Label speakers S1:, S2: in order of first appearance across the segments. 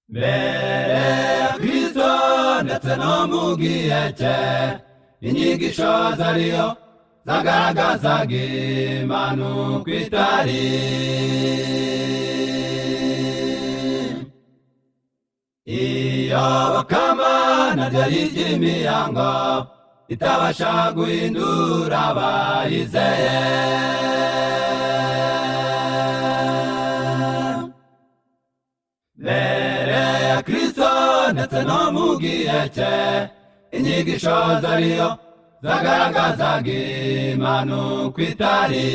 S1: mbere ya Kristo ndetse no mu gihe cye inyigisho zariyo zagaragazaga Imana uko itari. Iyobokamana ryari ry'imihango itabasha guhindura abayizeye. Mbere ya Kristo ndetse no mu gihe cye inyigisho zariyo zagaragazaga Imana uko itari.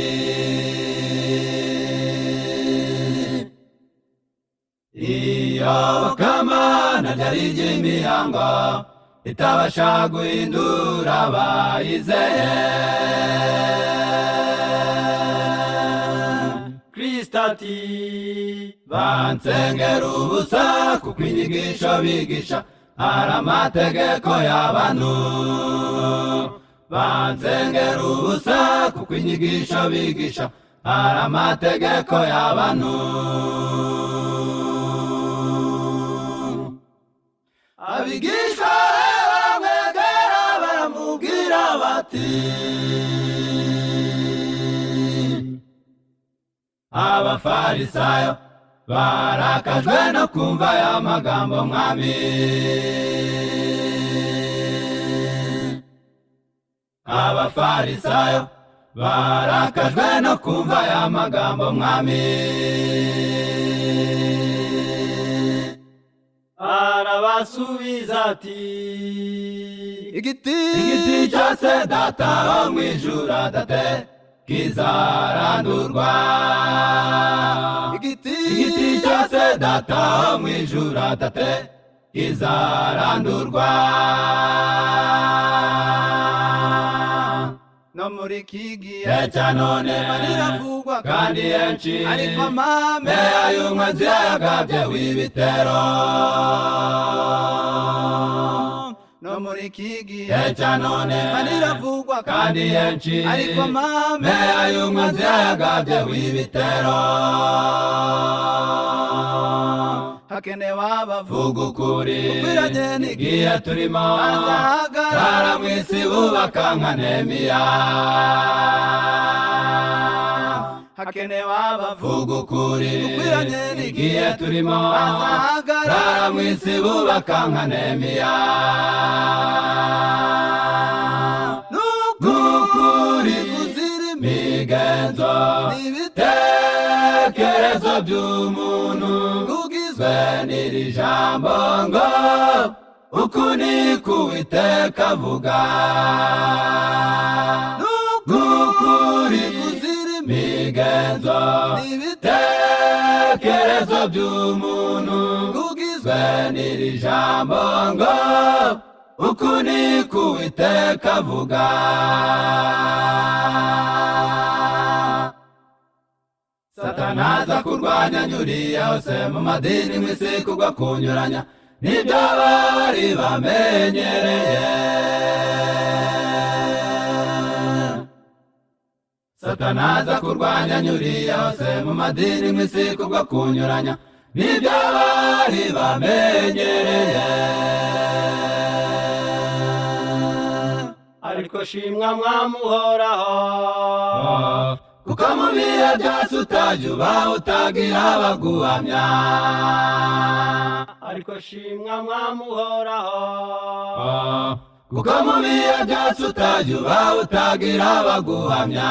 S1: Iyobokamana ryari ry'imihango itabasha guhindura abayizeye.
S2: Kristo ati
S1: bansengera ubusa kuko inyigisho bigisha ari amategeko y'abantu. Bansengera ubusa kuko inyigisho bigisha ari amategeko y'abantu. Abigishwa baramwegera baramubwira bati abafarisayo barakajwe no kumva aya magambo mwami. Abafarisayo barakajwe no kumva aya magambo mwami.
S2: arabasubiza ati
S1: igiti cyose data wo mw'ijuru adate kizarandurwa. Igiti cyose data wo mw'ijuru adate kizarandurwa.
S2: no muri iki gihe
S1: cya none
S2: riravugwa
S1: kandi henshi,
S2: ariko amame
S1: ay'umwanzi yagabye w'ibitero.
S2: no muri iki gihe
S1: cya none
S2: riravugwa
S1: kandi henshi,
S2: ariko amame
S1: ay'umwanzi yagabye w'ibitero.
S2: hakenewe abavuga
S1: Vuga ukuri
S2: ukwiranye
S1: igihe turimo,
S2: azahagarara
S1: mu isi bubaka nka Nehemiya.
S2: hakenewe abavuga
S1: Vuga ukuri
S2: ukwiranye
S1: igihe turimo,
S2: azahagarara
S1: mu isi bubaka nka Nehemiya. N'ukuri
S2: kuzira
S1: imigenzo
S2: ibitekerezo
S1: n'ibitekerezo by'umuntu
S2: ugizwe
S1: n'iri jambo ngo uku ni ko Uwiteka avuga. N'ukuri
S2: kuzira
S1: imigenzo
S2: ibitekerezo
S1: n'ibitekerezo by'umuntu
S2: ugizwe
S1: n'iri jambo ngo uku ni ko Uwiteka avuga. Satani aza kurwanya nyuriye hose mu madini mu isi kugwa kunyuranya n'ibyo bari bamenyereye. Satani aza kurwanya nyuriye hose mu madini mu isi kugwa kunyuranya n'ibyo bari bamenyereye.
S2: ariko shimwa mwamuhoraho
S1: kuko mu bihe byose utajya uba utagira abaguhamya.
S2: ariko shimwa mwamuhoraho
S1: kuko mu bihe byose utajya uba utagira abaguhamya.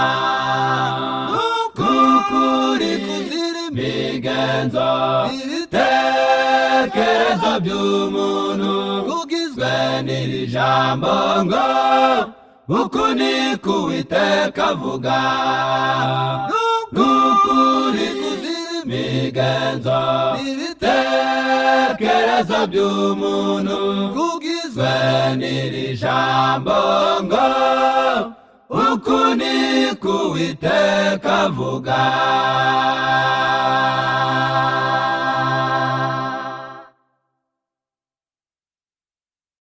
S1: N'ukuri kuzira imigenzo n'ibitekerezo by'umuntu ugizwe n'iri jambo ngo uku ni ko Uwiteka avuga. N'ukuri kuzira imigenzo n'ibitekerezo by'umuntu ugizwe n'iri jambo ngo uku ni ko Uwiteka avuga.